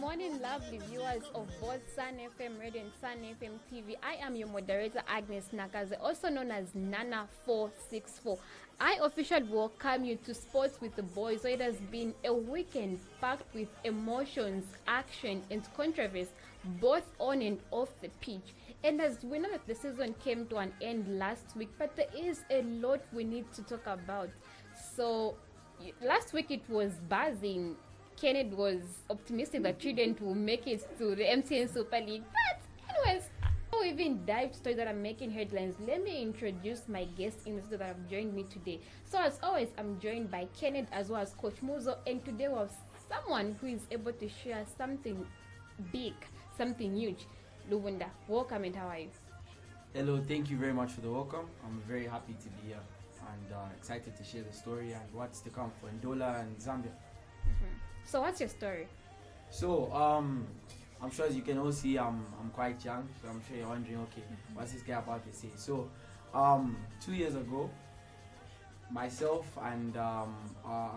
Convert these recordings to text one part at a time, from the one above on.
morning, lovely viewers of both Sun FM Radio and Sun FM TV. I am your moderator, Agnes Nakaze, also known as Nana464. I officially welcome you to Sports with the Boys. So it has been a weekend packed with emotions, action, and controversy, both on and off the pitch. And as we know that the season came to an end last week, but there is a lot we need to talk about. So last week it was buzzing. Kenneth was optimistic that Trident will make it to the MTN Super League. But anyways, before we even dive to stories that are making headlines, let me introduce my guests in the studio that have joined me today. So as always, I'm joined by Kenneth as well as Coach Muzo, and today we have someone who is able to share something big, something huge. Luvunda, welcome, and how are you? Hello, thank you very much for the welcome. I'm very happy to be here and excited to share the story and what's to come for Ndola and Zambia. So what's your story? So I'm sure as you can all see, I'm quite young, so I'm sure you're wondering, okay, what's this guy about to say? So 2 years ago, myself and a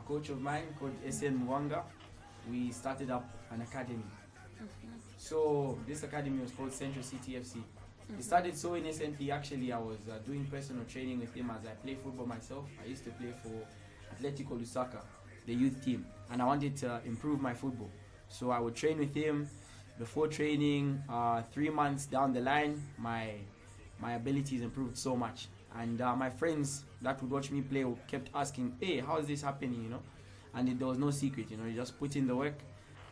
coach of mine called SN Mwanga, we started up an academy. So this academy was called Central City FC. It started so innocently. Actually, I was doing personal training with him as I play football myself. I used to play for Atletico Lusaka, the youth team, and I wanted to improve my football. So I would train with him. Before training, 3 months down the line, my abilities improved so much. And my friends that would watch me play kept asking, hey, how is this happening, you know? And there was no secret, you know, you just put in the work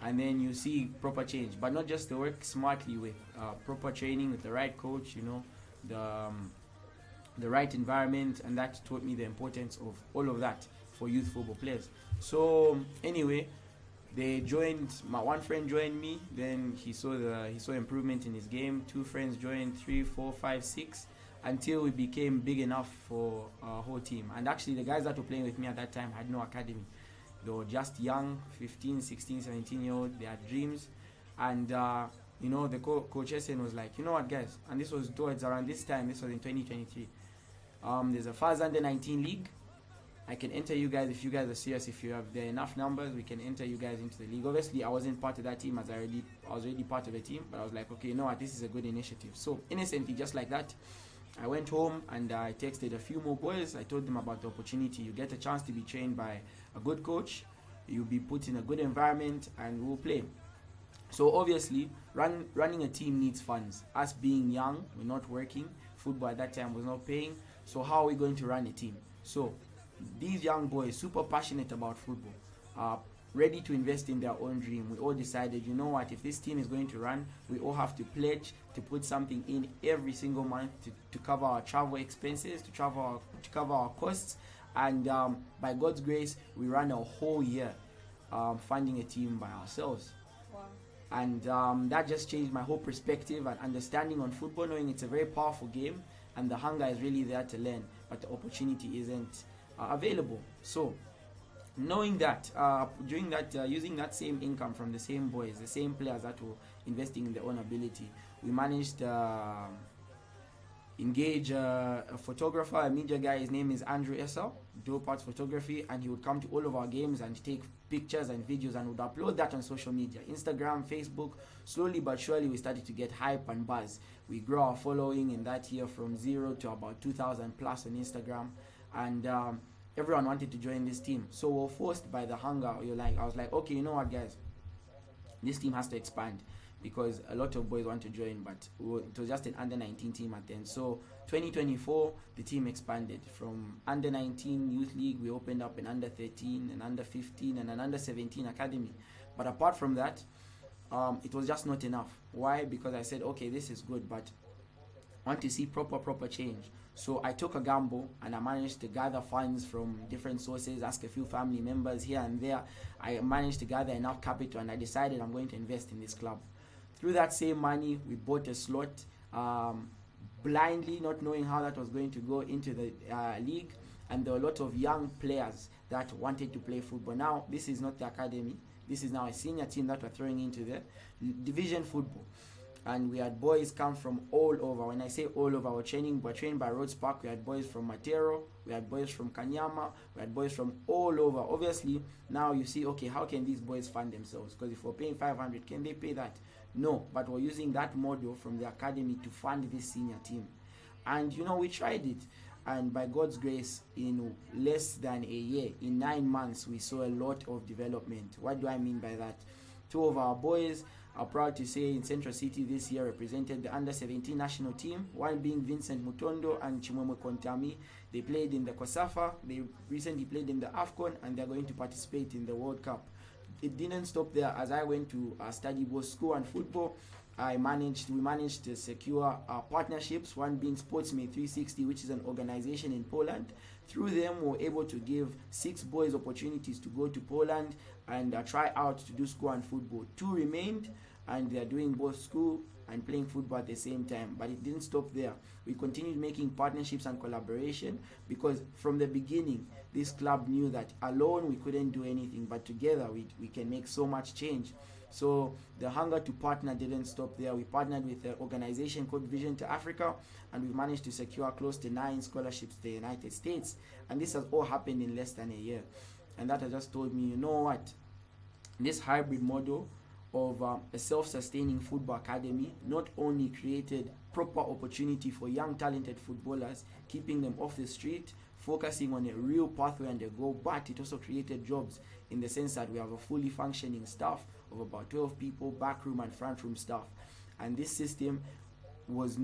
and then you see proper change. But not just the work, smartly with proper training, with the right coach, you know, the right environment, and that taught me the importance of all of that for youth football players. So anyway, they joined. My one friend joined me. Then he saw improvement in his game. 2 friends joined, 3, 4, 5, 6, until we became big enough for our whole team. And actually, the guys that were playing with me at that time had no academy. They were just young, 15, 16, 17-year-old. They had dreams, and you know, the coach SN was like, you know what, guys? And this was towards around this time. This was in 2023. There's a FAS Under 19 league. I can enter you guys if you guys are serious. If you have enough numbers, we can enter you guys into the league. Obviously, I wasn't part of that team as I was already part of the team, but I was like, okay, you know what, this is a good initiative. So innocently, just like that, I went home and I texted a few more boys. I told them about the opportunity. You get a chance to be trained by a good coach. You'll be put in a good environment and we'll play. So obviously, running a team needs funds. Us being young, we're not working. Football at that time was not paying. So how are we going to run a team? So these young boys, super passionate about football, ready to invest in their own dream. We all decided, you know what, if this team is going to run, we all have to pledge to put something in every single month to cover our travel expenses, to cover our costs, and by God's grace, we ran a whole year funding a team by ourselves. Wow. And that just changed my whole perspective and understanding on football, knowing it's a very powerful game and the hunger is really there to learn, but the opportunity isn't available. So knowing that, during that, using that same income from the same boys, the same players that were investing in their own ability, we managed to engage a photographer, a media guy. His name is Andrew Essel, dope art photography, and he would come to all of our games and take pictures and videos and would upload that on social media, Instagram, Facebook. Slowly but surely we started to get hype and buzz. We grew our following in that year from 0 to about 2,000 plus on Instagram, and everyone wanted to join this team. So we're forced by the hunger. I was like, okay, you know what, guys, this team has to expand because a lot of boys want to join, but it was just an under 19 team at the end. So 2024, the team expanded from under 19 youth league. We opened up an under 13, an under 15, and an under 17 academy. But apart from that, it was just not enough. Why? Because I said, okay, this is good, but I want to see proper change. So I took a gamble and I managed to gather funds from different sources, ask a few family members here and there. I managed to gather enough capital and I decided I'm going to invest in this club. Through that same money, we bought a slot, blindly, not knowing how that was going to go into the league. And there were a lot of young players that wanted to play football. Now, this is not the academy. This is now a senior team that we're throwing into the division football. and we had boys come from all over. When I say all over, we're trained by Rhodes Park. We had boys from Matero, we had boys from Kanyama, we had boys from all over. Obviously, now you see, okay, how can these boys fund themselves? Because if we're paying 500, can they pay that? No, but we're using that model from the academy to fund this senior team. And we tried it, and by God's grace, in less than a year, in 9 months, we saw a lot of development. What do I mean by that? 2 of our boys are proud to say in Central City this year represented the under-17 national team, one being Vincent Mutondo and Chimwemwe Kontami. They played in the COSAFA, they recently played in the AFCON, and they're going to participate in the World Cup. It didn't stop there. As I went to study both school and football, we managed to secure partnerships, one being Sportsmate 360, which is an organization in Poland. Through them, we were able to give 6 boys opportunities to go to Poland and try out to do school and football. 2 remained, and they are doing both school and playing football at the same time. But it didn't stop there. We continued making partnerships and collaboration, because from the beginning, this club knew that alone we couldn't do anything, but together we can make so much change. So the hunger to partner didn't stop there. We partnered with an organization called Vision to Africa, and we managed to secure close to 9 scholarships to the United States. And this has all happened in less than a year. And that has just told me, you know what? This hybrid model of a self-sustaining football academy not only created proper opportunity for young talented footballers, keeping them off the street, focusing on a real pathway and a goal, but it also created jobs in the sense that we have a fully functioning staff of about 12 people, backroom and front room staff. And this system was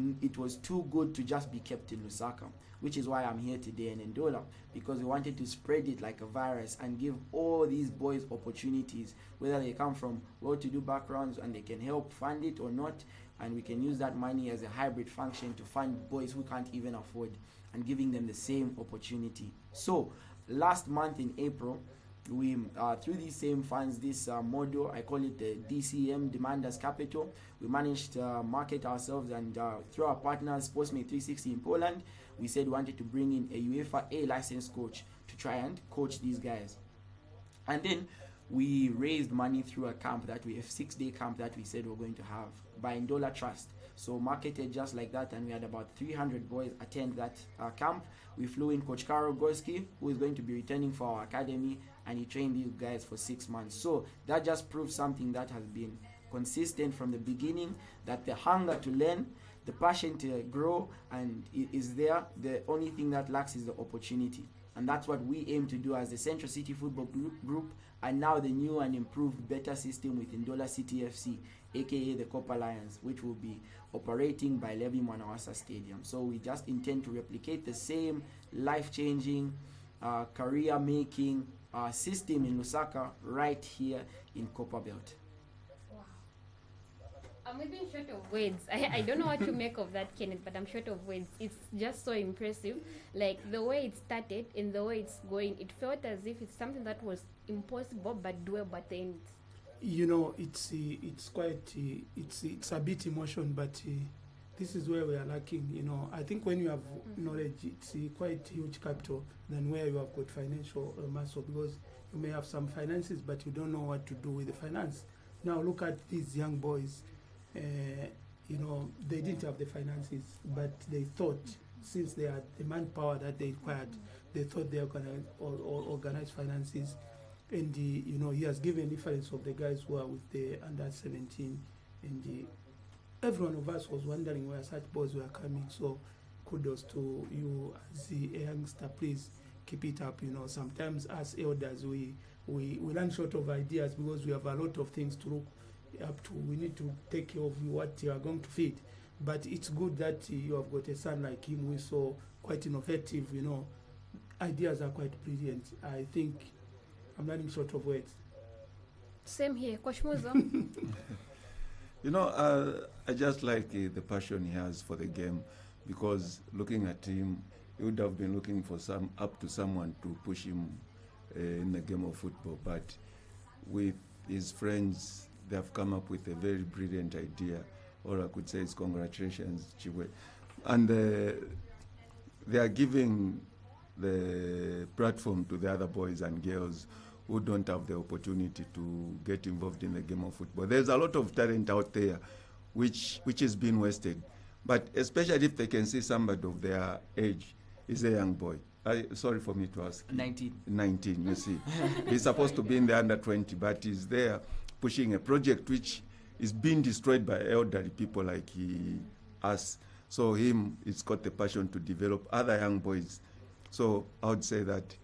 too good to just be kept in Lusaka, which is why I'm here today in Ndola, because we wanted to spread it like a virus and give all these boys opportunities, whether they come from well-to-do backgrounds and they can help fund it or not, and we can use that money as a hybrid function to fund boys who can't even afford, and giving them the same opportunity. So last month in April, we through these same funds, this model, I call it the DCM, Demand as Capital, we managed to market ourselves, and through our partners Sportsmate 360 in Poland, we said we wanted to bring in a UEFA A licensed coach to try and coach these guys. And then we raised money through a 6-day camp that we said we're going to have by Ndola Trust. So marketed just like that, and we had about 300 boys attend that camp. We flew in Coach Karol Gorski, who is going to be returning for our academy, and he trained these guys for 6 months. So that just proves something that has been consistent from the beginning, that the hunger to learn, the passion to grow, and it is there. The only thing that lacks is the opportunity. And that's what we aim to do as the Central City Football Group, and now the new and improved better system with Ndola City FC, aka the Copper Lions, which will be operating by Levi Mwanawasa Stadium. So we just intend to replicate the same life-changing, career-making system in Lusaka right here in Copperbelt. I'm even short of words. I don't know what to make of that, Kenneth, but I'm short of words. It's just so impressive. Like the way it started and the way it's going, it felt as if it's something that was impossible but doable at the end. It's quite it's a bit emotion, but this is where we are lacking. I think when you have knowledge, it's quite huge capital than where you have got financial muscle, because you may have some finances, but you don't know what to do with the finance. Now look at these young boys. They didn't have the finances, but they thought, since they had the manpower that they required, they thought they were going to organize finances. And he has given difference of the guys who are with the under 17, and every one of us was wondering where such boys were coming. So kudos to you as a youngster. Please keep it up. Sometimes as elders we run short of ideas because we have a lot of things to look up to. We need to take care of what you are going to feed, but it's good that you have got a son like him who is so quite innovative. Ideas are quite brilliant. I think I'm running short of words. Same here, Coach Muzo. I just like the passion he has for the game, because looking at him, he would have been looking for someone to push him in the game of football, but with his friends, they have come up with a very brilliant idea. All I could say is congratulations, Chiwe. And they are giving the platform to the other boys and girls who don't have the opportunity to get involved in the game of football. There's a lot of talent out there which is being wasted. But especially if they can see somebody of their age, is a young boy. Sorry for me to ask. 19. 19, you see. He's supposed to be in the under 20, but he's there pushing a project which is being destroyed by elderly people like us. So it's got the passion to develop other young boys. So I would say that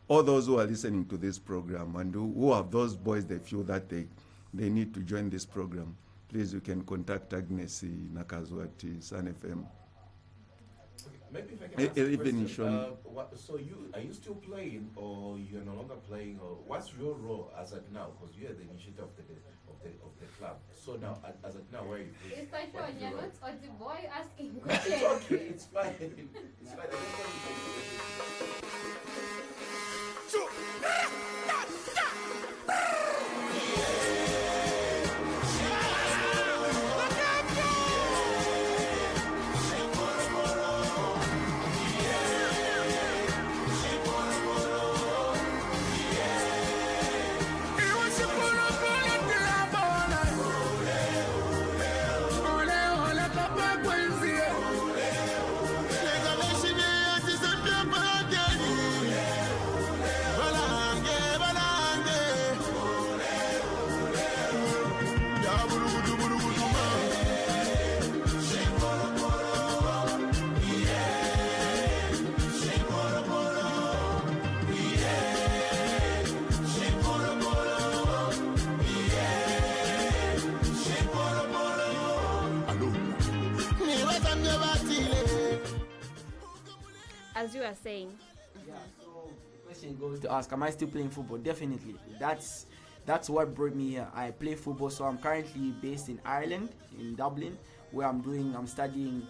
all those who are listening to this program and who have those boys they feel that they need to join this program, please you can contact Agnes Nakazu at Sun FM. Maybe if I can ask Even a in question, so are you still playing, or you're no longer playing, or what's your role as of now? Because you are the initiator of the club. So now, as of now, where are you playing? Mr. Sean, you're not the boy asking It's questions. okay, it's fine. It's fine. I don't want to As you are saying. Yeah, so the question goes to ask, am I still playing football? Definitely. That's what brought me here. I play football, so I'm currently based in Ireland, in Dublin, where I'm studying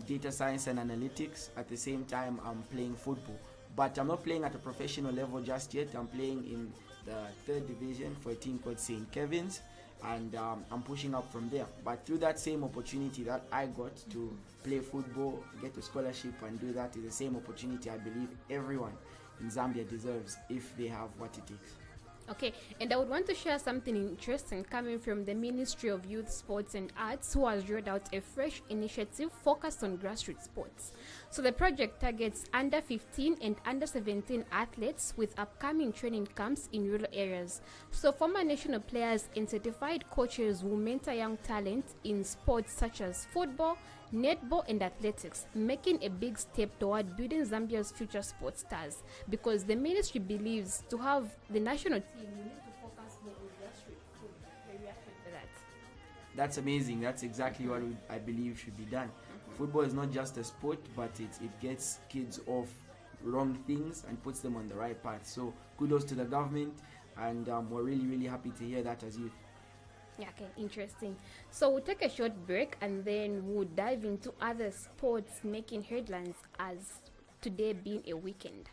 data science and analytics. At the same time, I'm playing football. But I'm not playing at a professional level just yet. I'm playing in the 3rd division for a team called St. Kevin's, and I'm pushing up from there. But through that same opportunity that I got to play football, get a scholarship and do that is the same opportunity I believe everyone in Zambia deserves if they have what it takes. Okay, and I would want to share something interesting coming from the Ministry of Youth, Sports and Arts, who has rolled out a fresh initiative focused on grassroots sports. So the project targets under 15 and under 17 athletes with upcoming training camps in rural areas. So former national players and certified coaches will mentor young talent in sports such as football, netball and athletics, making a big step toward building Zambia's future sports stars, because the ministry believes to have the national team, you need to focus more on grassroots. So they reaction to that. That's amazing. That's exactly what I believe should be done. Football is not just a sport, but it gets kids off wrong things and puts them on the right path. So kudos to the government, and we're really, really happy to hear that as youth. Yeah, okay, interesting. So we'll take a short break and then we'll dive into other sports making headlines, as today being a weekend.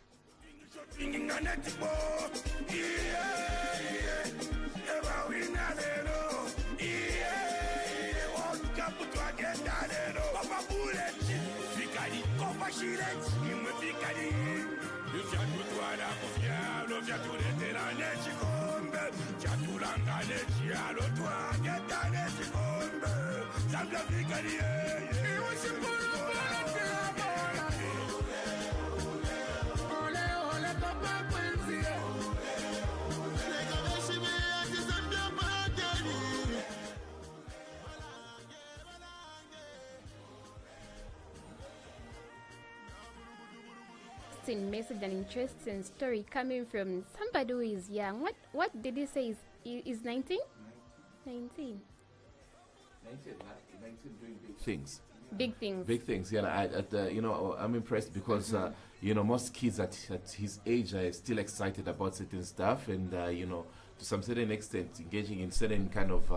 Message, an interesting story coming from somebody who is young. What did he say is 19? 19 doing big things. Big things. Yeah, I'm impressed because most kids at his age are still excited about certain stuff, and to some certain extent engaging in certain kind of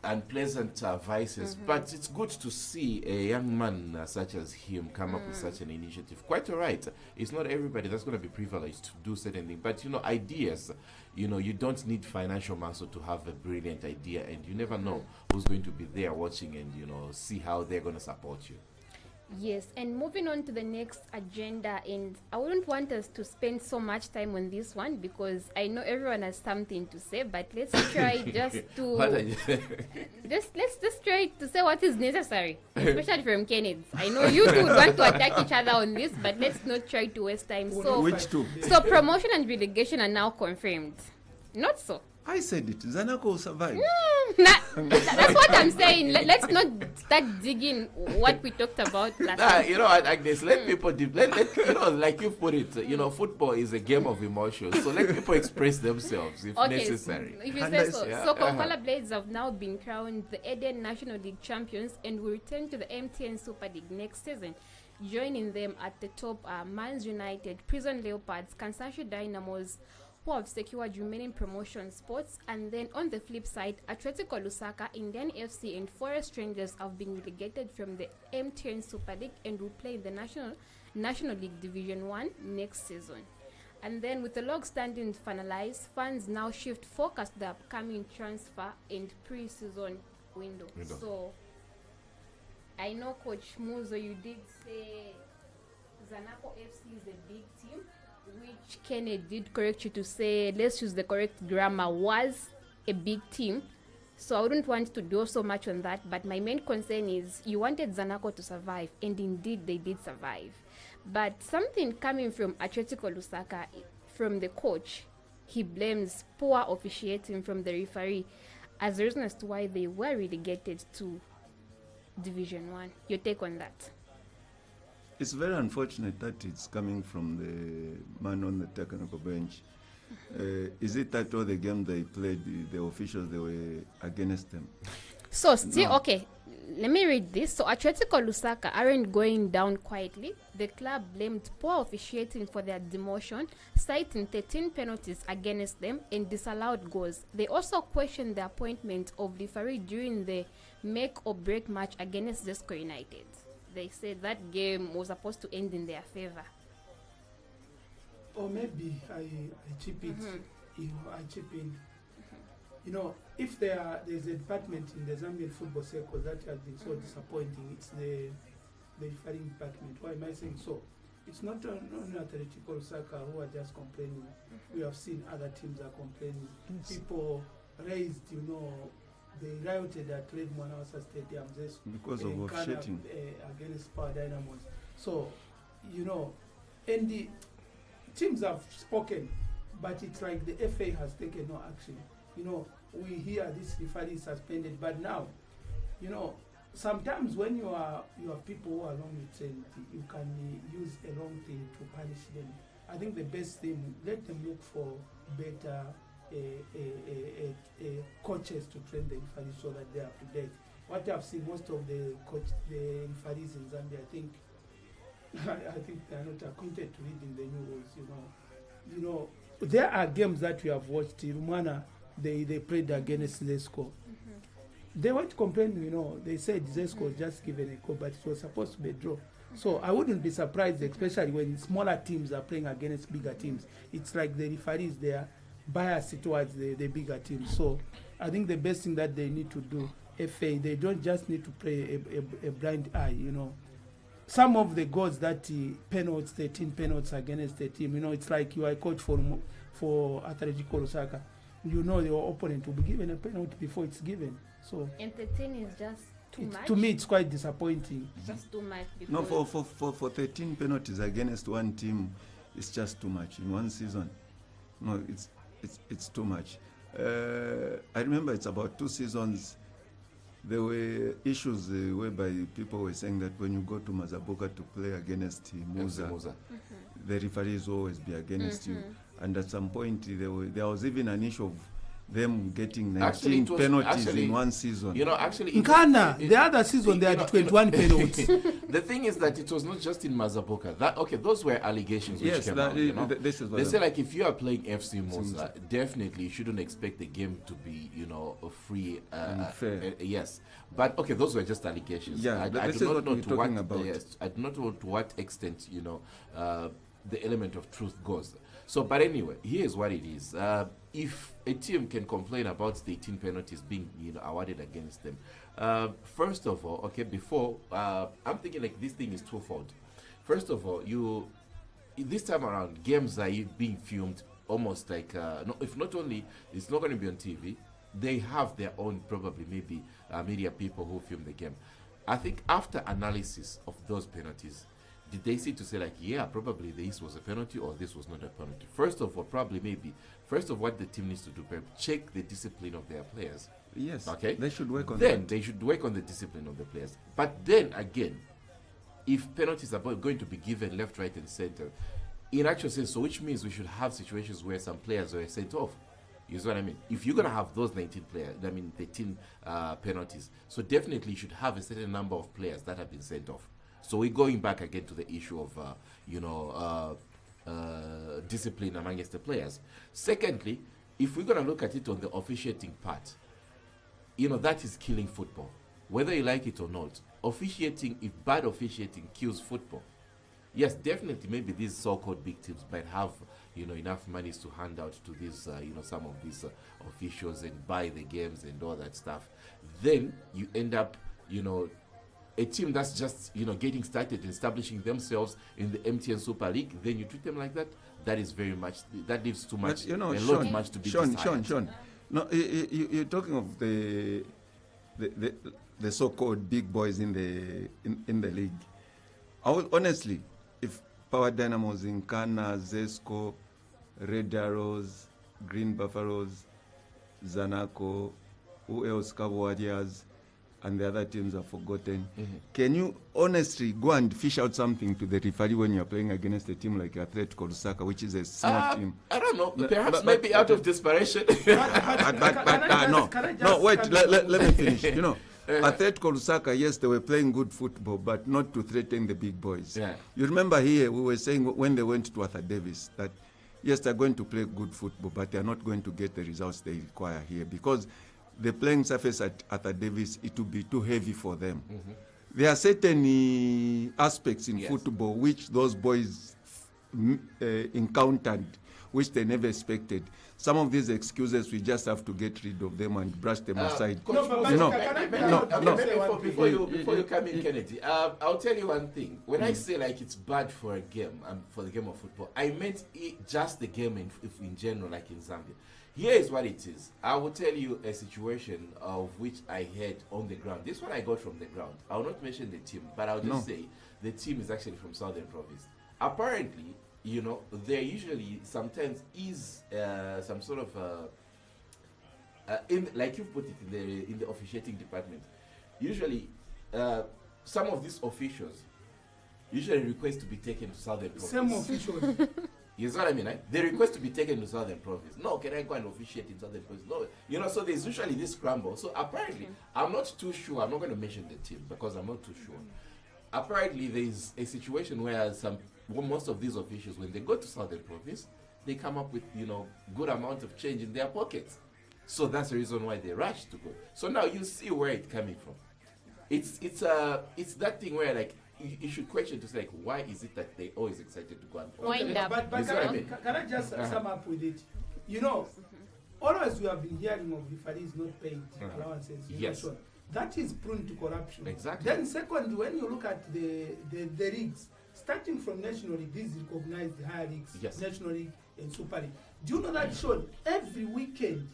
unpleasant vices. But it's good to see a young man such as him come up with such an initiative. Quite all right. It's not everybody that's going to be privileged to do certain things, but ideas, you don't need financial muscle to have a brilliant idea, and you never know who's going to be there watching and see how they're going to support you. Yes, and moving on to the next agenda, and I wouldn't want us to spend so much time on this one because I know everyone has something to say, but let's try just to let's try to say what is necessary, especially from Kenneth. I know you two would want to attack each other on this, but let's not try to waste time. So, Which two? So promotion and relegation are now confirmed. Not so. I said it. Zanaco will survive. That's what I'm saying. Let's not start digging what we talked about last time. You know what, Agnes, let people, let you know, like you put it, you know, football is a game of emotions. So let people express themselves if necessary. If you say so. So Coca-Cola Blades have now been crowned the Eden National League champions and will return to the MTN Super League next season. Joining them at the top are Mines United, Prison Leopards, Kansashi Dynamos, who have secured remaining promotion spots, and then on the flip side, Atletico Lusaka, Indian FC, and Forest Rangers have been relegated from the MTN Super League and will play in the National League Division 1 next season. And then with the log standings finalized, fans now shift focus to the upcoming transfer and pre-season window. So I know Coach Muzo, you did say Zanaco FC is a big team, which Kenneth did correct you to say, let's use the correct grammar, was a big team. So I wouldn't want to do so much on that, but my main concern is you wanted Zanaco to survive, and indeed they did survive. But something coming from Atletico Lusaka, from the coach, he blames poor officiating from the referee as the reason as to why they were relegated to Division 1. Your take on that? It's very unfortunate that it's coming from the man on the technical bench. Is it that all the game they played, the officials, they were against them? So still, okay, let me read this. So Atletico Lusaka aren't going down quietly. The club blamed poor officiating for their demotion, citing 13 penalties against them and disallowed goals. They also questioned the appointment of referee during the make or break match against Zesco United. They said that game was supposed to end in their favor. Or maybe I chip it. I chip in. If there's a department in the Zambian football circle that has been so disappointing, it's the refereeing department. Why am I saying so? It's not only Atletico Lusaka who are just complaining. We have seen other teams are complaining. Yes. People raised, they rioted at Red Mwanawasa Stadium because of officiating against Power Dynamos. So, and the teams have spoken, but it's like the FA has taken no action. We hear this referee suspended, but now, sometimes when you have people who are wrongly trained, you can use a wrong thing to punish them. I think the best thing, let them look for better coaches to train the referees so that they are up to date. What I've seen, most of the referees in Zambia, I think they are not acquainted to reading the new rules. There are games that we have watched. Rumana, they played against Zesco. They weren't complaining, they said Zesco was just given a goal, but it was supposed to be a draw. So I wouldn't be surprised, especially when smaller teams are playing against bigger teams. It's like the referees, they are biased towards the bigger teams. So I think the best thing that they need to do, FA, they don't just need to play a blind eye, Some of the goals that 13 penalties against the team, it's like you are a coach for Atletico Lusaka. Your opponent will be given a penalty before it's given. So and 13 is just too much. To me, it's quite disappointing. Just too much. No, for 13 penalties against one team, it's just too much in one season. No, it's too much. I remember it's about 2 seasons. There were issues whereby people were saying that when you go to Mazaboka to play against Muza, the referees will always be against you. And at some point, there was even an issue of them getting 19 penalties in one season. In Ghana, the other season they had 21 penalties. The thing is that it was not just in Mazaboka. Those were allegations which came out. They say like if you are playing FC Musa, definitely you shouldn't expect the game to be free and fair. Yes, but those were just allegations. Yeah, I do not know to what extent the element of truth goes. So, but anyway, here's what it is. If a team can complain about the 18 penalties being, awarded against them, first of all, okay, before, I'm thinking like this thing is twofold. First of all, this time around, games are being filmed almost like, if not only, it's not going to be on TV, they have their own, probably maybe, media people who film the game. I think after analysis of those penalties, did they see to say like, yeah, probably this was a penalty or this was not a penalty? First of all, probably maybe, first of what the team needs to do, check the discipline of their players. Yes. Okay. They should work on then that. they should work on the discipline of the players. But then again, if penalties are going to be given left, right, and center, in actual sense, so which means we should have situations where some players are sent off. You see what I mean? If you're going to have those 18 penalties, so definitely you should have a certain number of players that have been sent off. So we're going back again to the issue of, discipline amongst the players. Secondly, if we're going to look at it on the officiating part, that is killing football. Whether you like it or not, officiating, if bad officiating kills football. Yes, definitely, maybe these so-called big teams might have, enough monies to hand out to these, some of these officials and buy the games and all that stuff. Then you end up, a team that's just, getting started and establishing themselves in the MTN Super League, then you treat them like that. That is very much, that leaves too much, Sean, much to be Sean. No, you're talking of the so-called big boys in the league. Honestly, if Power Dynamos in Kana, Zesco, Red Arrows, Green Buffaloes, Zanaco, who else, Cabo Warriors, and the other teams are forgotten. Can you honestly go and fish out something to the referee when you're playing against a team like Atletico Lusaka, which is a small team? I don't know. Perhaps maybe out of desperation. No, wait, let me finish. Atletico Lusaka, yes, they were playing good football, but not to threaten the big boys. Yeah. You remember here, we were saying when they went to Arthur Davis that, yes, they're going to play good football, but they're not going to get the results they require here because the playing surface at Arthur Davis, it will be too heavy for them. There are certain aspects in football which those boys encountered, which they never expected. Some of these excuses, we just have to get rid of them and brush them aside. Before you come in, Kennedy, I'll tell you one thing. When I say like it's bad for a game, for the game of football, I meant just the game in general, like in Zambia. Here is what it is. I will tell you a situation of which I heard on the ground. This one I got from the ground. I will not mention the team, but I'll just say the team is actually from Southern Province. Apparently, there usually sometimes is some sort of like you put it in the officiating department. Usually, some of these officials usually request to be taken to Southern Province. Same officials. You know what I mean? Right? They request to be taken to Southern Province. No, can I go and officiate in Southern Province? No, so there's usually this scramble. So apparently, I'm not too sure. I'm not going to mention the team because I'm not too sure. Apparently, there's a situation where most of these officials, when they go to Southern Province, they come up with good amount of change in their pockets. So that's the reason why they rush to go. So now you see where it's coming from. It's that thing where like you should question to say like, why is it that they always excited to go and wind up? But can I just sum up with it? Always we have been hearing of referees not paying allowances. Yes. That is prone to corruption. Exactly. Then second, when you look at the leagues, starting from National League, these recognize the higher leagues, National League and Super League. Do you know that, Sean, every weekend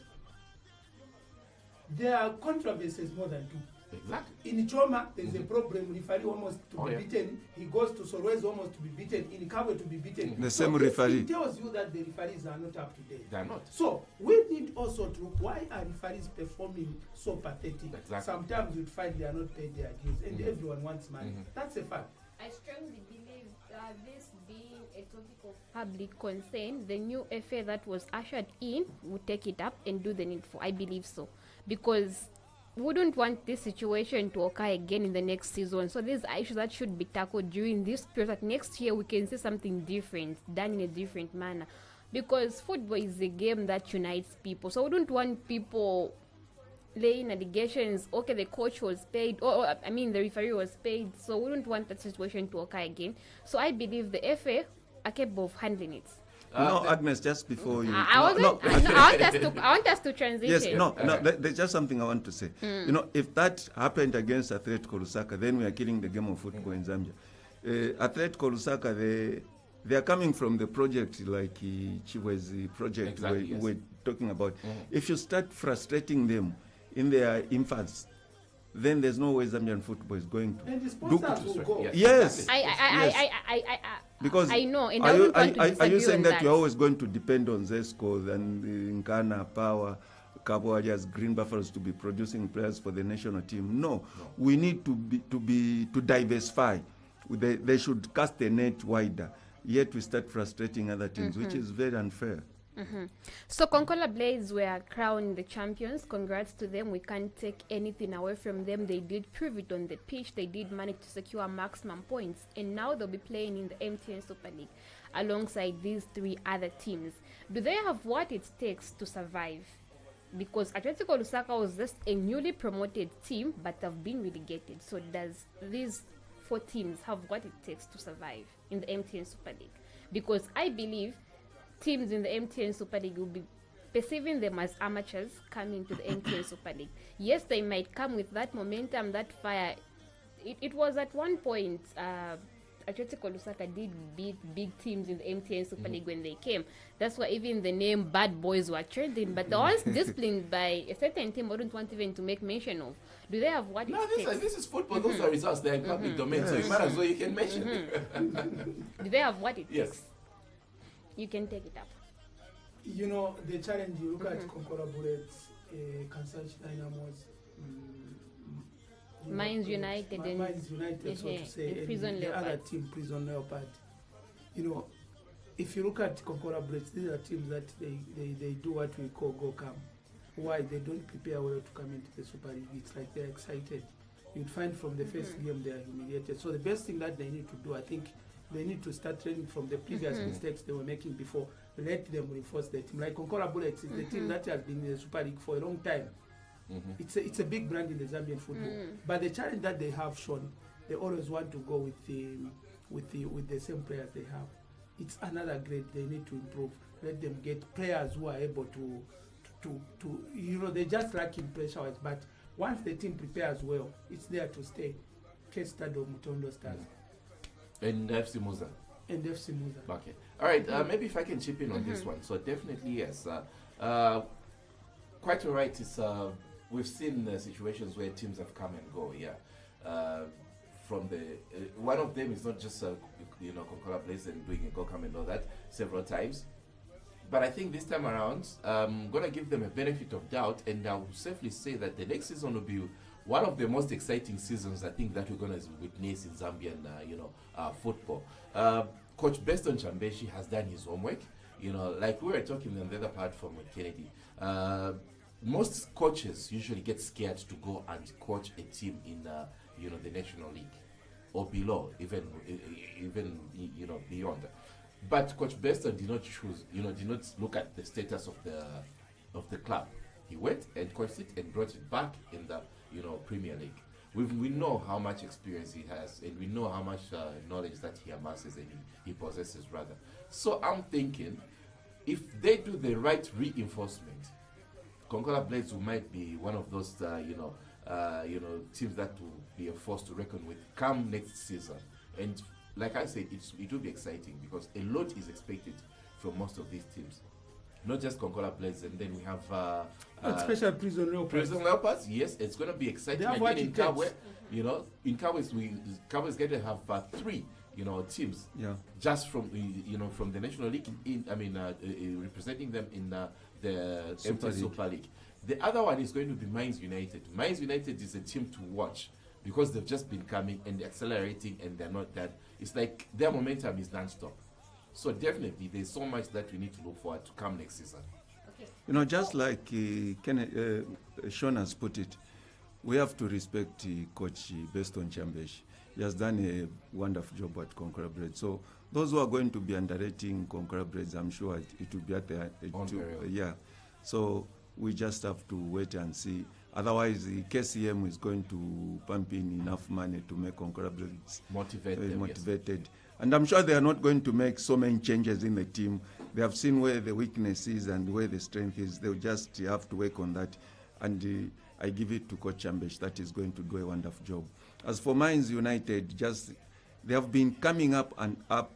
there are controversies more than two. Exactly. In Choma, there's a problem. Referee almost to be beaten. He goes to Solwezi almost to be beaten. In Kabwe to be beaten. The same referee. It tells you that the referees are not up to date. They are not. So we need also to look why are referees performing so pathetic. Exactly. Sometimes you'd find they are not paid their dues, and everyone wants money. That's a fact. I strongly believe this being a topic of public concern, the new FA that was ushered in would take it up and do the needful. I believe so. Because we wouldn't want this situation to occur again in the next season. So these are issues that should be tackled during this period. That next year we can see something different, done in a different manner. Because football is a game that unites people. So we don't want people laying allegations, okay, the coach was paid, or the referee was paid. So we don't want that situation to occur again. So I believe the FA capable of handling it? No, Agnes, just before you. I want us to transition. Yes, there's just something I want to say. If that happened against Atletico Lusaka, then we are killing the game of football in Zambia. Atletico Lusaka, they are coming from the project like Chiwe's project we're talking about. If you start frustrating them in their infancy, then there's no way Zambian football is going to. And the sponsors will go. Yes. Because I know. And are you saying that you're always going to depend on Zesco and Nkana, Power, Cabo Warriors, Green Buffaloes to be producing players for the national team? No. We need to diversify. They should cast the net wider. Yet we start frustrating other teams, which is very unfair. So Konkola Blades were crowned the champions. Congrats to them. We can't take anything away from them. They did prove it on the pitch. They did manage to secure maximum points, and now they'll be playing in the MTN Super League alongside these 3 other teams. Do they have what it takes to survive? Because Atletico Lusaka was just a newly promoted team, but they've been relegated. So does these 4 teams have what it takes to survive in the MTN Super League? Because I believe teams in the MTN Super League will be perceiving them as amateurs coming to the MTN Super League. Yes, they might come with that momentum, that fire. It was at one point, Atletico Lusaka did beat big teams in the MTN Super League when they came. That's why even the name Bad Boys were trending. But the ones disciplined by a certain team, I don't want even to make mention of. Do they have what it takes? This is football. Those are results. They're in public domain, so you might as well you can mention it. Do they have what it takes? You can take it up. The challenge, you look at Konkola Bullets, Kansanshi Dynamos, Mines United, so to say, and Prison the Leopard. other team, Prison Leopard. If you look at Konkola Bullets, these are teams that they do what we call go come. Why? They don't prepare well to come into the Super League. It's like they're excited. You'd find from the first game they are humiliated. So the best thing that they need to do, I think, they need to start training from the previous mistakes they were making before. Let them reinforce the team. Like Konkola Bullets is the team that has been in the Super League for a long time. It's a big brand in the Zambian football. But the challenge that they have shown, they always want to go with the same players they have. It's another grade they need to improve. Let them get players who are able to they're just lacking pressure-wise. But once the team prepares well, it's there to stay. Case study of Mutondo Stars. And FC Muza. Okay. All right. Maybe if I can chip in on this one. So definitely yes. Quite all right. It's we've seen situations where teams have come and go. Yeah. From the one of them is not just Konkola Place and doing a go come and all that several times. But I think this time around, I'm gonna give them a benefit of doubt, and I will safely say that the next season will be one of the most exciting seasons I think that we're going to witness in Zambian, football. Coach Beston Chambeshi has done his homework. Like we were talking on the other platform with Kennedy. Most coaches usually get scared to go and coach a team in, the National League or below, even beyond. But Coach Beston did not choose, did not look at the status of the club. He went and coached it and brought it back in the Premier League. We know how much experience he has, and we know how much knowledge that he amasses and he possesses rather. So I'm thinking, if they do the right reinforcement, Konkola Blades might be one of those teams that will be a force to reckon with come next season. And like I said, it will be exciting because a lot is expected from most of these teams. Not just Konkola Blades, and then we have especially Prison Leopards. Prison Leopards, yes, it's going to be exciting. Again in Kabwe, in Kabwe is going to have 3, teams. Yeah. Just from from the National League, representing them in the Super League. The other one is going to be Mines United. Mines United is a team to watch because they've just been coming and accelerating, and they're not that. It's like their momentum is non-stop. So definitely, there's so much that we need to look forward to come next season. Okay. Just like Sean has put it, we have to respect Coach Beston Chambeshi. He has done a wonderful job at Konkola Blades. So those who are going to be underrating Konkola Blades, I'm sure it will be at the yeah. So we just have to wait and see. Otherwise, the KCM is going to pump in enough money to make Konkola Blades motivated. Yes. And I'm sure they are not going to make so many changes in the team. They have seen where the weakness is and where the strength is. They'll just have to work on that. And I give it to Coach Chambesh. That is going to do a wonderful job. As for Mines United, they have been coming up and up.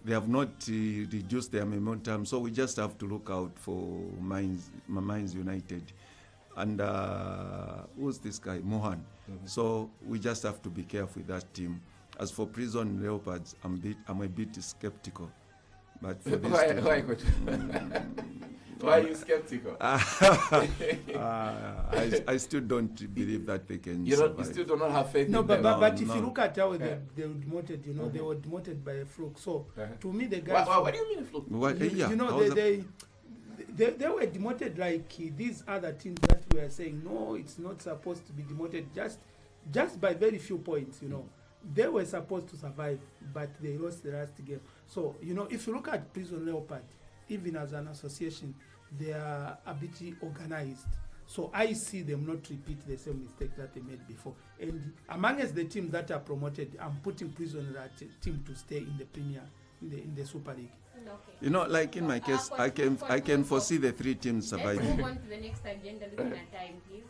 They have not reduced their momentum. So we just have to look out for Mines United. And who's this guy? Mohan. So we just have to be careful with that team. As for Prison Leopards, I'm a bit skeptical. But for this why, Coach? Why are you skeptical? I still don't believe that they can survive. You still do not have faith No, in but, them? but if you look at how they were demoted, they were demoted by a fluke. So to me, the guys. What do you mean a fluke? They were demoted like these other teams that we are saying, no, it's not supposed to be demoted just by very few points, They were supposed to survive, but they lost the last game. So, if you look at Prison Leopard, even as an association, they are a bit organized. So I see them not repeat the same mistake that they made before. And amongst the teams that are promoted, I'm putting Prison team to stay in the Premier, in the Super League. Okay. Like in my case, I can foresee the 3 teams surviving. Let's move on to the next agenda, looking at time, please.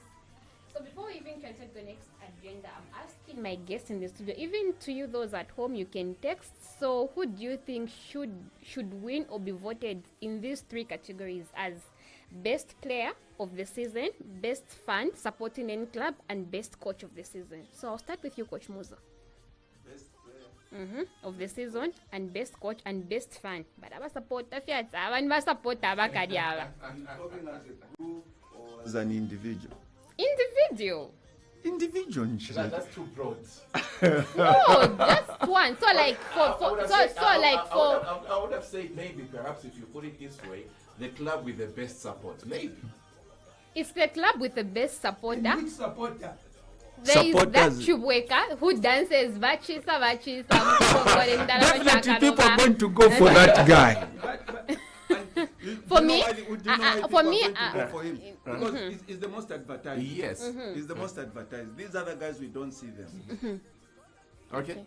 So before we even transfer to the next agenda, I'm asking my guests in the studio, even to you those at home, you can text. So who do you think should win or be voted in these 3 categories as best player of the season, best fan supporting any club, and best coach of the season? So I'll start with you, Coach Muzo. Best player of the season and best coach and best fan. But I support support talking as a group or as an individual. Individual. That's too broad. No, just one. So like I would have said maybe perhaps if you put it this way, the club with the best support. Maybe. It's the club with the best supporter. And which supporter? There is that Chubweka who dances vachisa. Definitely people are going to go for that guy. For me, because it's the most advertised. Yes. It's the most advertised. These other guys, we don't see them. Okay.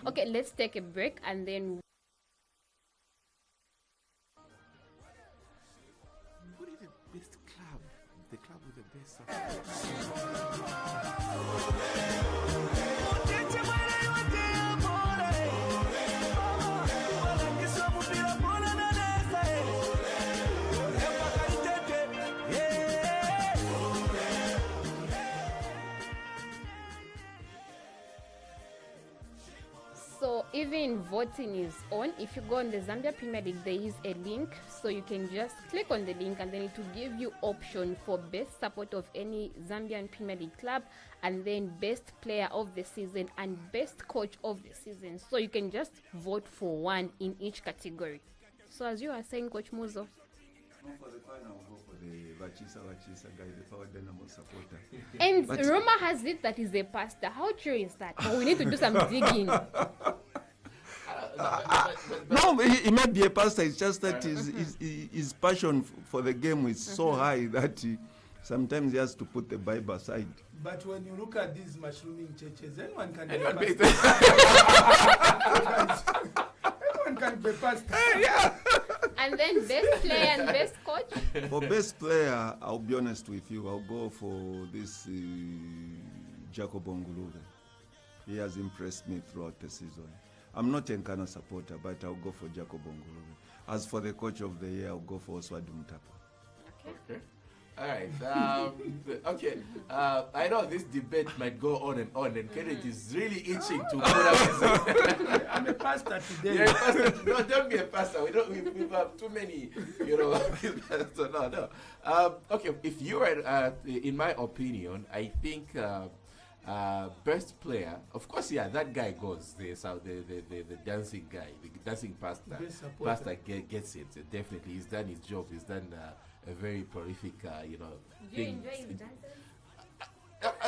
Okay, let's take a break and then. What is the best club? The club with the best So even voting is on. If you go on the Zambia Premier League, there is a link, so you can just click on the link and then it will give you option for best support of any Zambian Premier League club, and then best player of the season and best coach of the season. So you can just vote for one in each category. So as you are saying, Coach Muzo. For the fan, I'll go for the Vachisa guy, the Power Dynamo supporter. And rumor has it that he's a pastor. How true is that? But we need to do some digging. No, he may be a pastor. It's just that his passion for the game is so high that sometimes he has to put the Bible aside. But when you look at these mushrooming churches, anyone can be a pastor. Yeah. And then best player and best coach? For best player, I'll be honest with you, I'll go for this Jacob Onguluve. He has impressed me throughout the season. I'm not a Nkana supporter, but I'll go for Jacob Onguluve. As for the coach of the year, I'll go for Oswald Mutapa. Okay. All right. Okay. I know this debate might go on, and Kenneth is really itching to put up his. I'm a pastor today. You're a pastor. No, don't be a pastor. We have too many, so no. Okay. If you are, in my opinion, I think best player. Of course, yeah, that guy goes. The dancing guy, the dancing pastor. Pastor gets it. Definitely, he's done his job. He's done. A very prolific, Do you enjoy his dances?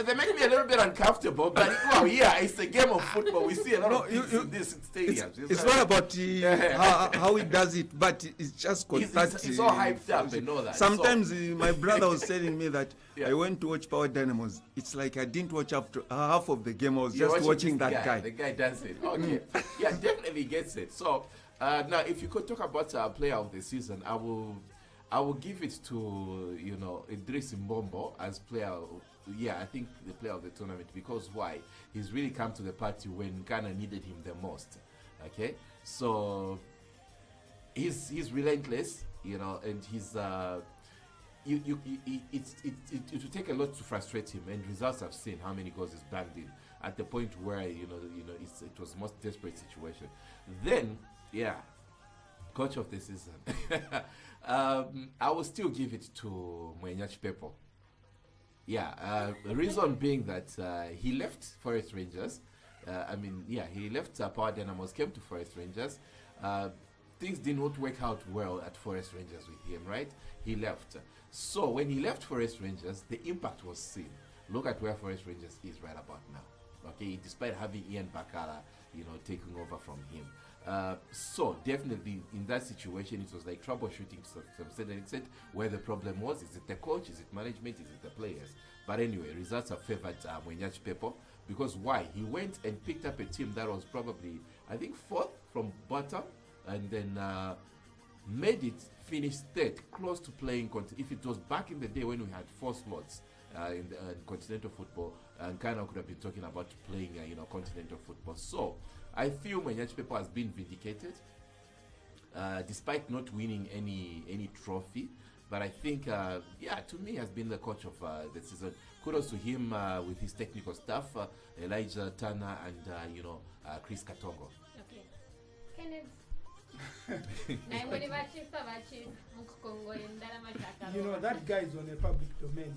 They make me a little bit uncomfortable, but well, yeah, it's a game of football. We see a lot of things in this stadiums. It's not about how he does it, but it's just It's all hyped up and all that. Sometimes my brother was telling me that I went to watch Power Dynamos. It's like I didn't watch up to half of the game. I was just watching that guy. The guy does it. Okay. Yeah, definitely gets it. So now, if you could talk about player of the season, I will give it to Idris Mbombo as player. I think the player of the tournament, because why? He's really come to the party when Ghana needed him the most. Okay, so he's relentless, and he's it will take a lot to frustrate him, and results have seen how many goals he's banged in at the point where it was the most desperate situation. Then coach of the season. I will still give it to Mwenyachi Pepo. The reason being that he left Forest Rangers. He left Power Dynamos, came to Forest Rangers. Things did not work out well at Forest Rangers with him, right? He left. So when he left Forest Rangers, the impact was seen. Look at where Forest Rangers is right about now. Okay, despite having Ian Bakala, taking over from him. So definitely in that situation, it was like troubleshooting to some certain extent. Where the problem was, is it the coach, is it management, is it the players? But anyway, results have favored Mwenyachi Pepo, because why? He went and picked up a team that was probably, I think, 4th from bottom, and then made it finish 3rd, close to playing. If it was back in the day when we had 4 slots in continental football, and Ghana could have been talking about playing continental football. So I feel Mwenyachi Pepo has been vindicated, despite not winning any trophy. But I think, to me, has been the coach of the season. Kudos to him with his technical staff, Elijah Turner and Chris Katongo. Okay, Kenneth. That guy is on a public domain.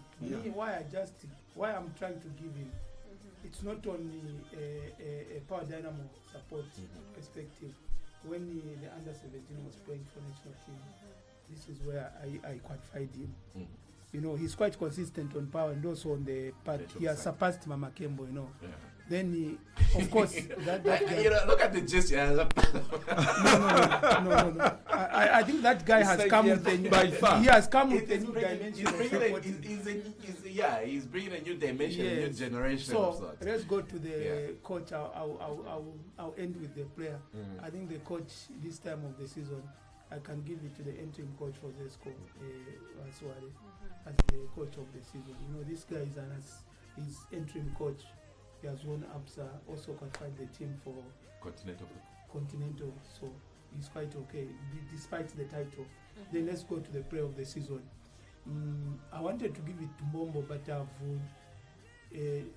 Why I'm trying to give him. It's not only a Power Dynamo support perspective. When the under-17 was playing for national team, this is where I qualified him. He's quite consistent on power and also on the part. He has surpassed Mama Kembo, Then he, of course, that guy, look at the gesture. No. I think that guy has come with a new, by far. He has come with a new dimension. He's bringing a new dimension, a new generation. So let's go to the coach. I'll end with the player. I think the coach this time of the season, I can give it to the interim coach for Zesco, Aswari, as the coach of the season. This guy is interim coach. He has won ABSA, also qualified the team for Continental. So he's quite okay, despite the title. Then let's go to the player of the season. I wanted to give it to Mombo, but I've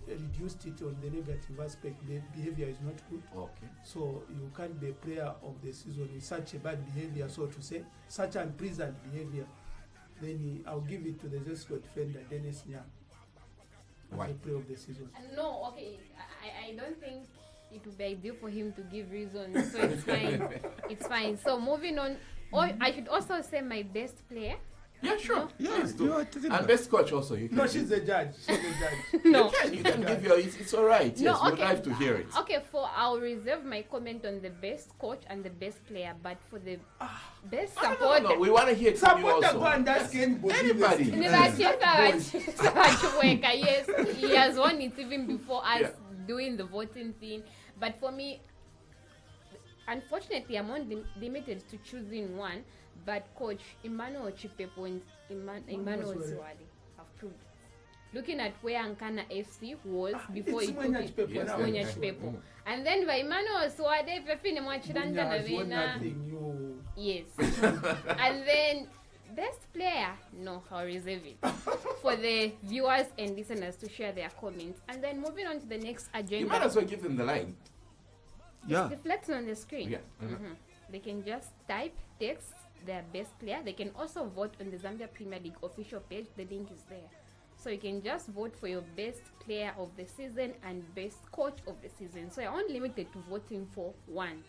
reduced it on the negative aspect. The behavior is not good. Okay. So you can't be a player of the season with such a bad behavior, so to say, such unpleasant behavior. Then I'll give it to the Zesco defender, Dennis Nyang. Why? The player of the season. No, okay. I don't think it would be ideal for him to give reasons, so it's fine. It's fine. So moving on, I should also say my best player. Yeah, sure. Yes, and best coach also. She's the judge. No. You can give your. It's all right. Yes, no, we'd like to hear it. Okay, I'll reserve my comment on the best coach and the best player, but for the best support. No, we want to hear it from you also. Anybody. Yes, he has won it even before us doing the voting thing. But for me, unfortunately, I'm only limited to choosing one. But coach Emmanuel Chipepo and Emmanuel Zwali have proved it. Looking at where Ankana FC was before it took Pepo. And then by Emmanuel Zwali, yes. And then best player, no, I'll reserve it for the viewers and listeners to share their comments. And then moving on to the next agenda. You might as well give them the line. It's reflecting on the screen. Yeah. They can just type text their best player. They can also vote on the Zambia Premier League official page. The link is there. So you can just vote for your best player of the season and best coach of the season. So you're only limited to voting for one.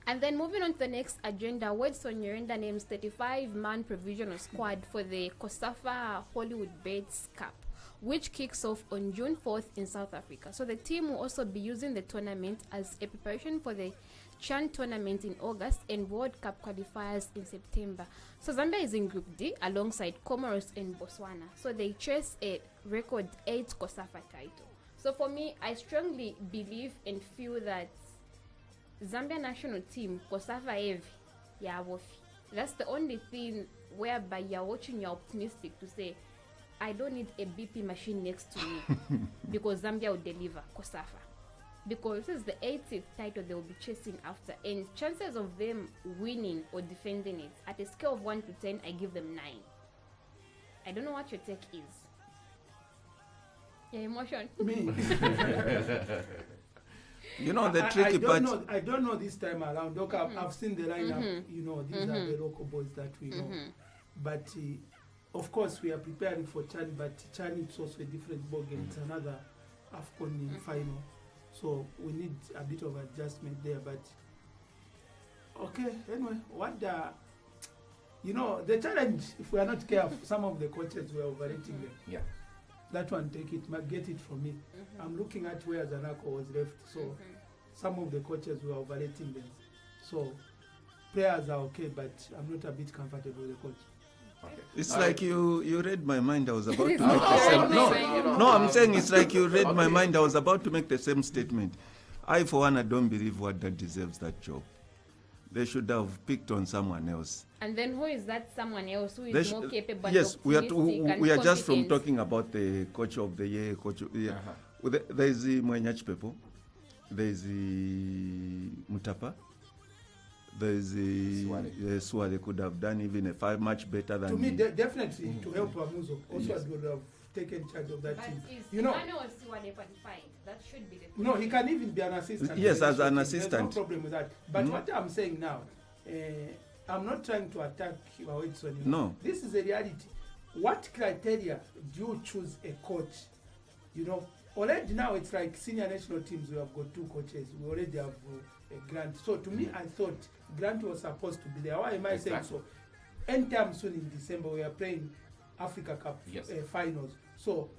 And then moving on to the next agenda, Wedson Nyirenda names 35-man provisional squad for the COSAFA Hollywood Bets Cup. which kicks off on June 4th in South Africa. So the team will also be using the tournament as a preparation for the CHAN tournament in August and World Cup qualifiers in September. So Zambia is in Group D alongside Comoros and Botswana. So they chase a record 8 COSAFA title. So for me, I strongly believe and feel that Zambia national team, COSAFA heavy, yeah, that's the only thing whereby you're watching, you're optimistic to say, I don't need a BP machine next to me because Zambia will deliver COSAFA. Because this is the 80th title they will be chasing after, and chances of them winning or defending it at a scale of 1 to 10, I give them 9. I don't know what your take is. Your emotion. Me. You know, the tricky part. I don't know this time around. Look, I've seen the lineup. You know, these are the local boys that we know. But of course, we are preparing for CHAN. But CHAN is also a different ballgame. It's another AFCON final. So we need a bit of adjustment there. But okay, anyway, the challenge, if we are not careful, some of the coaches were overrating them. Yeah. That one, get it from me. I'm looking at where Zanako was left. So some of the coaches were overrating them. So players are okay, but I'm not a bit comfortable with the coach. Okay. It's like you read my mind. I was about to make the same. No, I'm saying it's like you read my mind. I was about to make the same statement. I, for one, I don't believe Wada deserves that job. They should have picked on someone else. And then who is that someone else who is more capable? Yes, we are just from competent? talking about the coach of the year. There is the Mwenyach Pepo. There is the Mutapa. There is the Swale could have done even a much better than. To me, definitely to help Amuzo. Also, would have taken charge of that team. You know, qualified. That should be the. No, he can even be an assistant. Yes, as an There's assistant. no problem with that. But what I'm saying now, I'm not trying to attack Wawetson. No. This is a reality. What criteria do you choose a coach? You know, already now it's like senior national teams. We have got 2 coaches. We already have a Grant. So to me, I thought Grant was supposed to be there. Why am I saying so? Anytime soon in December, we are playing Africa Cup finals. So,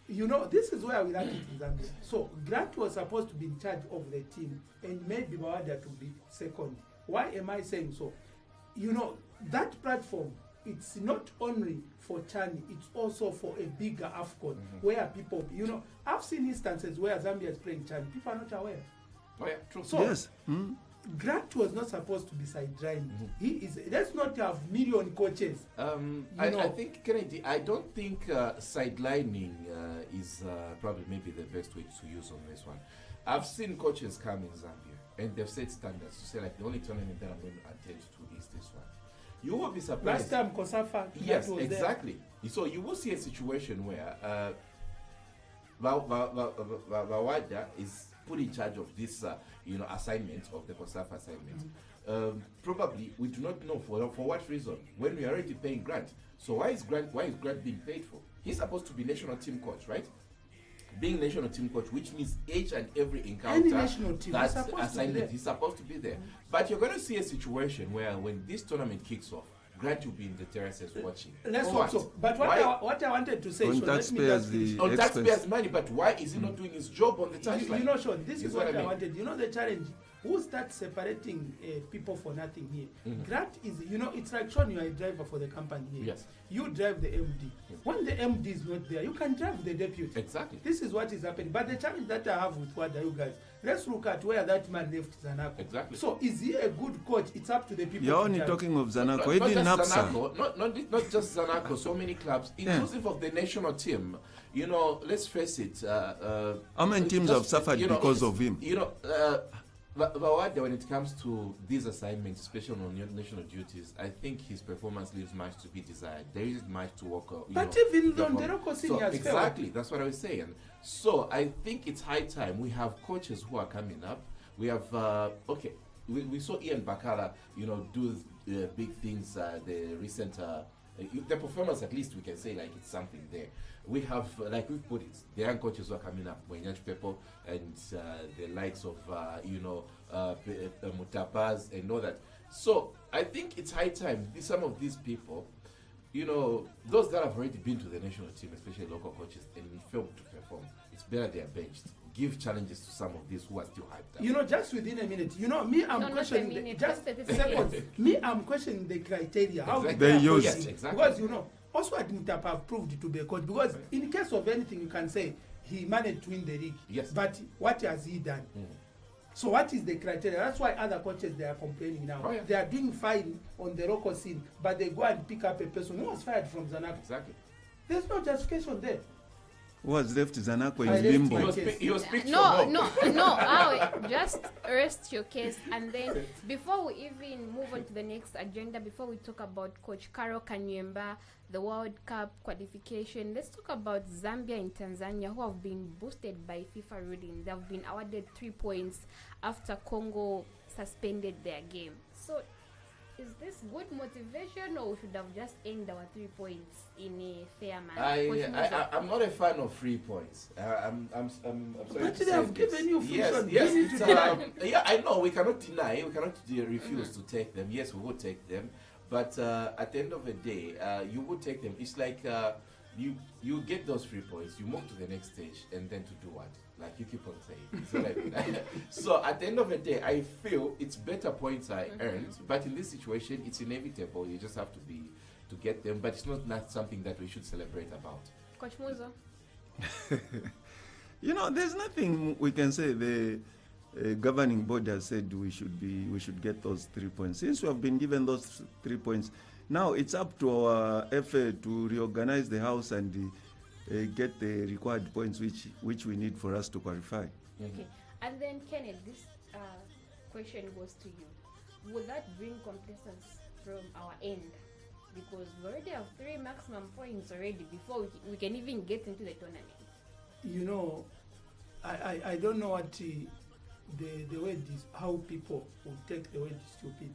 you know, this is where we like it in Zambia. So Grant was supposed to be in charge of the team and maybe Bawada to be second. Why am I saying so? You know, that platform, it's not only for CHAN, it's also for a bigger AFCON where people, you know, I've seen instances where Zambia is playing CHAN. People are not aware. Oh yeah, true. So, Yes. Grant was not supposed to be sidelined. He is. Let's not have million coaches. I think, Kennedy, I don't think sidelining is probably maybe the best way to use on this one. I've seen coaches come in Zambia and they've set standards to say, like, the only tournament that I'm going to attend to is this one. You will be surprised. Last time COSAFA. Yes, exactly. There. So you will see a situation where Bawada is put in charge of this, assignment of the COSAFA assignment. Probably we do not know for what reason when we are already paying Grant. So why is Grant being paid for? He's supposed to be national team coach, right? Being national team coach, which means each and every encounter that's assignment, he's supposed to be there. But you're going to see a situation where when this tournament kicks off, Grant will be in the terraces watching. Let's hope so. But what I wanted to say, on Sean, taxpayers' money, but why is he not doing his job on the touchline? You know, Sean, this is what I wanted. You know the challenge. Who starts separating people for nothing here? Grant is, it's like, Sean, you are a driver for the company here. Yes. You drive the MD. When the MD is not there, you can drive the deputy. Exactly. This is what is happening. But the challenge that I have with what are you guys? Let's look at where that man left Zanako. Exactly. So is he a good coach? It's up to the people. You're only talking of Zanako. Even Napsa. Not just Zanako. So many clubs, inclusive of the national team. Let's face it. How many teams have suffered because of him? Bawada, when it comes to these assignments, especially on national duties, I think his performance leaves much to be desired. There isn't much to work on. But even on the local seniors, exactly, that's what I was saying. So I think it's high time we have coaches who are coming up. We have we saw Ian Bakala, do big things. The recent the performance, at least we can say like it's something there. We have, like we've put it, the young coaches who are coming up, Mwenyach Pepo and the likes of, Mutapas and all that. So I think it's high time some of these people you know, those that have already been to the national team, especially local coaches, and failed to perform, it's better they are benched. Give challenges to some of these who are still hyped up. You know, just within a minute. You know, me, I'm No, not a questioning minute, just just 30 seconds. seconds. Me, I'm questioning the criteria. How Exactly. They are use- coaching. Yes, exactly. Because you know, also I didn't have proved to be a coach. Because in case of anything, you can say he managed to win the league. Yes. But what has he done? Mm. So what is the criteria? That's why other coaches they are complaining now. Oh, yeah. They are doing fine on the local scene, but they go and pick up a person who was fired from Zanaco. Exactly. There's no justification there. Who has left Zanaco I in left limbo? my- He was picked No, from no, home. no. Just rest your case, and then before we even move on to the next agenda, before we talk about Coach Caro Kanyemba, the World Cup qualification, let's talk about Zambia and Tanzania, who have been boosted by FIFA ruling. They have been awarded 3 points after Congo suspended their game. So, is this good motivation, or we should have just ended our 3 points in a fair manner? Coach Musa? I'm not a fan of 3 points. I'm sorry But to they say have this. given you Yes, function. yes. You need It's, to deny. yeah, I know. We cannot deny. We cannot refuse to take them. Yes, we would take them. But at the end of the day, you would take them. It's like you get those 3 points, you move to the next stage, and then to do what? Like you keep on saying. It's what I mean. So at the end of the day, I feel it's better points are earned. But in this situation, it's inevitable. You just have to get them. But it's not something that we should celebrate about. Coach Muzo? You know, there's nothing we can say. The governing board has said we should get those 3 points. Since we have been given those 3 points, now it's up to our FA to reorganize the house and get the required points which we need for us to qualify. Okay. And then, Kenneth, this question goes to you. Would that bring complacence from our end? Because we already have 3 maximum points already before we can even get into the tournament. You know, I don't know what the word is, how people will take the word stupid.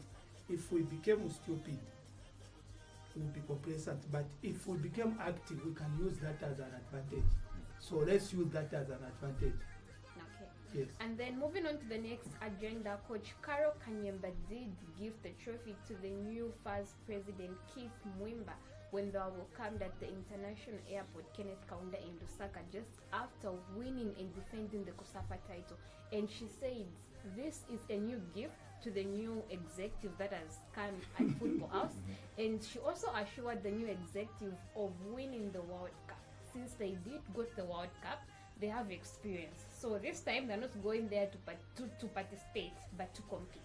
If we became stupid, we'll be complacent. But if we become active, we can use that as an advantage. So let's use that as an advantage. Okay. Yes. And then moving on to the next agenda, Coach Caro Kanyemba did give the trophy to the new first president, Keith Mwimba, when they were welcomed at the international airport, Kenneth Kaunda in Lusaka, just after winning and defending the COSAFA title. And she said this is a new gift to the new executive that has come at Football House. And she also assured the new executive of winning the World Cup. Since they did go to the World Cup, they have experience. So this time they're not going there to participate, but to compete.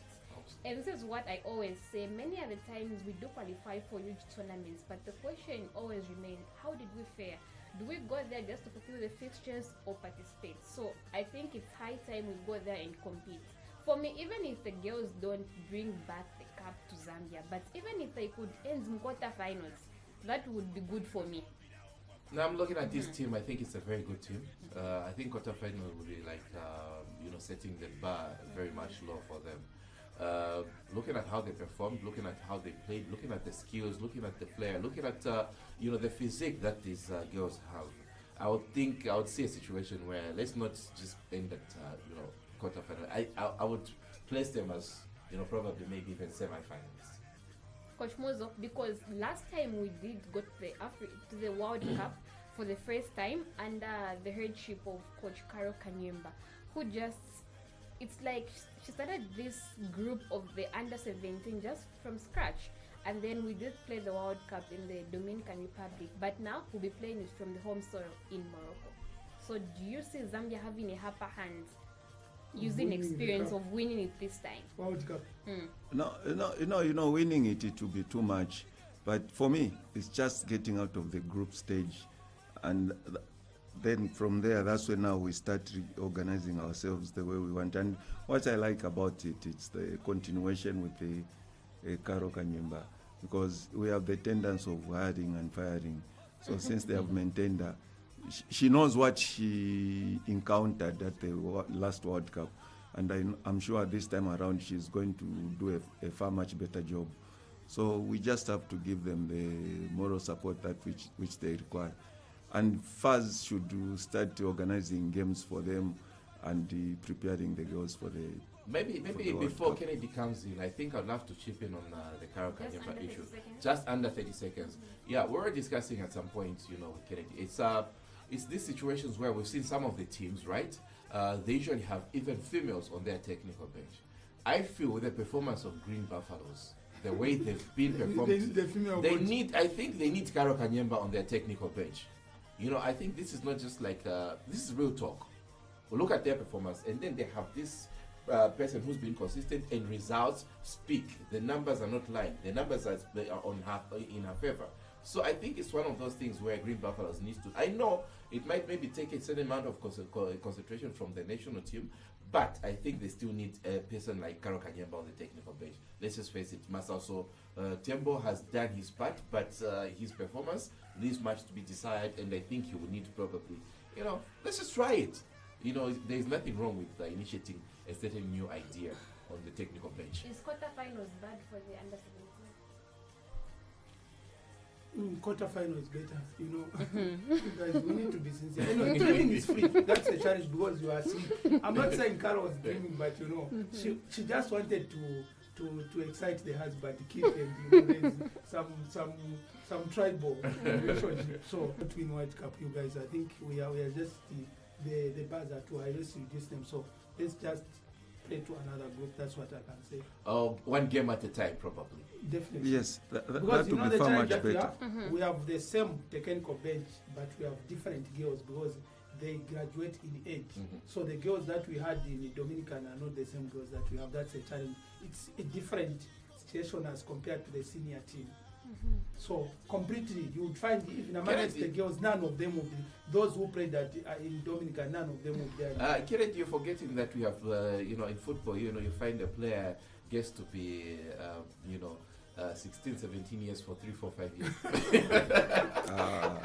And this is what I always say. Many other times we do qualify for huge tournaments, but the question always remains, how did we fare? Do we go there just to fulfill the fixtures or participate? So I think it's high time we go there and compete. For me, even if the girls don't bring back the cup to Zambia, but even if they could end in quarterfinals, that would be good for me. Now I'm looking at this team. I think it's a very good team. I think quarterfinal would be like setting the bar very much low for them. Looking at how they performed, looking at how they played, looking at the skills, looking at the flair, looking at the physique that these girls have. I would see a situation where let's not just end at quarterfinal. I would place them as probably maybe even semi-finalists. Coach Mozo, because last time we did go to the World Cup for the first time under the headship of Coach Caro Kanyemba, who it's like she started this group of the under-17 just from scratch. And then we did play the World Cup in the Dominican Republic, but now we'll be playing it from the home soil in Morocco. So do you see Zambia having a upper hand, using Winning the experience cup. of winning it this time? World Cup. No, winning it will be too much. But for me, it's just getting out of the group stage, and then from there, that's when now we start organizing ourselves the way we want. And what I like about it, it's the continuation with the Caro Kanyemba, because we have the tendency of hiring and firing. So since they have maintained her, she knows what she encountered at the last World Cup, and I'm sure this time around she's going to do a far much better job. So we just have to give them the moral support that which they require. And FAS should start organizing games for them and preparing the girls for the Maybe the World before Cup. Kennedy comes in, I think I'd love to chip in on the Karo Just Kanyemba under 30 issue. seconds. Just under 30 seconds. Yeah, we were discussing at some point, with Kennedy. It's these situations where we've seen some of the teams, right? They usually have even females on their technical bench. I feel with the performance of Green Buffaloes, the way they've been performed, The female they coach. need Karo Kanyemba on their technical bench. I think this is not just like this is real talk. We look at their performance, and then they have this person who's been consistent, and results speak. The numbers are not lying. The numbers are in her favor. So I think it's one of those things where Green Buffaloes needs to. I know it might maybe take a certain amount of concentration from the national team, but I think they still need a person like Karo Kanyemba on the technical bench. Let's just face it. Must also Tembo has done his part, but his performance leaves much to be desired, and I think he will need to probably, let's just try it. There's nothing wrong with initiating a certain new idea on the technical bench. Is quarterfinals bad for the under 17? Quarterfinal is better, Guys, we need to be sincere. Training is free. That's a challenge because you are asleep. I'm not saying Carol was dreaming, but she just wanted to excite the husband, keep him. There's some tribal relationship. So between World Cup, you guys, I think we are just the bars are too high. Let's reduce them. So let's just play to another group. That's what I can say. One game at a time, probably. Definitely. Yes, that Because would be the far challenge much that we better. have, we have the same technical bench, but we have different girls because they graduate in age. So the girls that we had in Dominican are not the same girls that we have. That's a challenge. It's a different situation as compared to the senior team. So completely, you would find even amongst the girls, none of them will be those who played that in Dominican. None of them will be there. Kennedy, you're forgetting that we have, in football, you find a player gets to be, 16, 17 years for 3, 4, 5 years.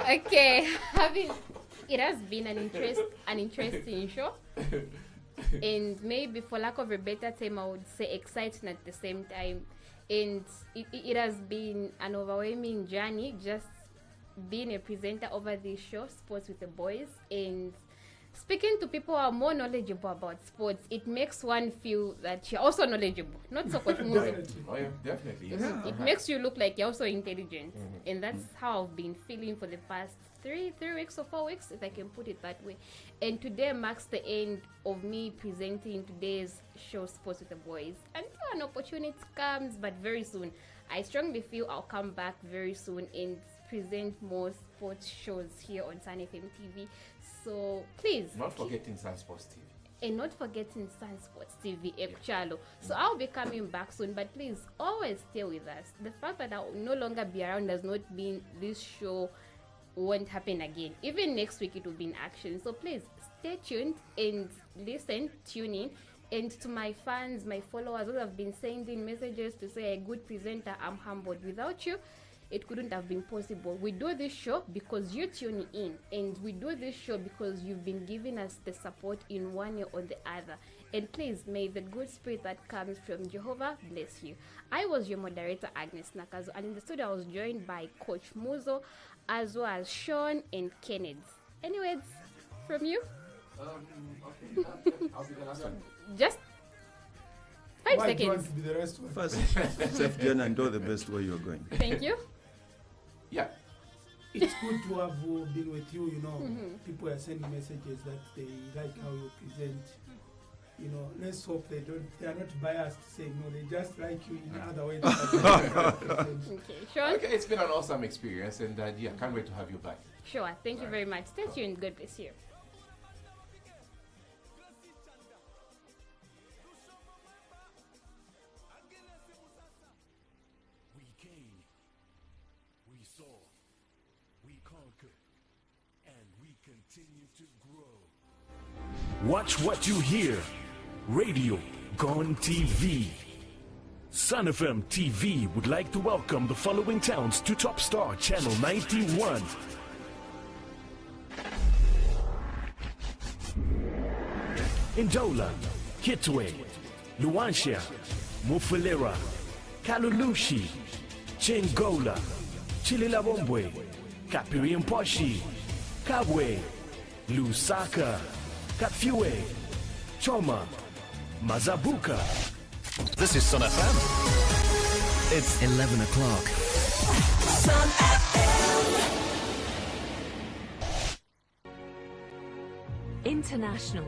Okay, it has been an interesting show, and maybe for lack of a better term, I would say exciting at the same time. And it has been an overwhelming journey just being a presenter over this show, Sports with the Boys, and speaking to people who are more knowledgeable about sports. It makes one feel that you're also knowledgeable, not so much more. Oh yeah, definitely. Yes. It makes you look like you're also intelligent, and that's how I've been feeling for the past 3 weeks or 4 weeks, if I can put it that way. And today marks the end of me presenting today's show, Sports with the Boys, until an opportunity comes, but very soon. I strongly feel I'll come back very soon and present more sports shows here on Sun FM TV. So please, Not forgetting Sun Sports TV. and not forgetting Sun Sports TV, Ekchalo. So I'll be coming back soon, but please always stay with us. The fact that I'll no longer be around does not mean this show won't happen again. Even next week it will be in action. So please stay tuned and tune in. And to my fans, my followers who have been sending messages to say a good presenter, I'm humbled. Without you, it couldn't have been possible. We do this show because you tune in, and we do this show because you've been giving us the support in one way or the other. And please, may the good spirit that comes from Jehovah bless you. I was your moderator, Agnes Nakazo, and in the studio I was joined by Coach Muzo, as well as Sean and Kenneth. Any words from you? Okay. I'll be the last one. Just 5 Why do you want seconds. to be the rest one? First, safe journey and do the best where you're going. Thank you. Yeah. It's good to have been with you. People are sending messages that they like how you present. Let's hope they are not biased saying no, they just like you in other ways. Okay, Sean. Okay, it's been an awesome experience, and can't wait to have you back. Sure. Thank you very much. Stay tuned. God bless you. We came, we saw, we conquered, and we continue to grow. Watch what you hear. Radio Gone TV. Sun FM TV would like to welcome the following towns to Top Star Channel 91. Ndola, Kitwe, Luanshya, Mufulira, Kalulushi, Chingola, Chililabombwe, Kapiriamposhi, Kabwe, Lusaka, Kafue, Choma, Mazabuka. This is Sun FM. It's 11 o'clock. Sun FM. International.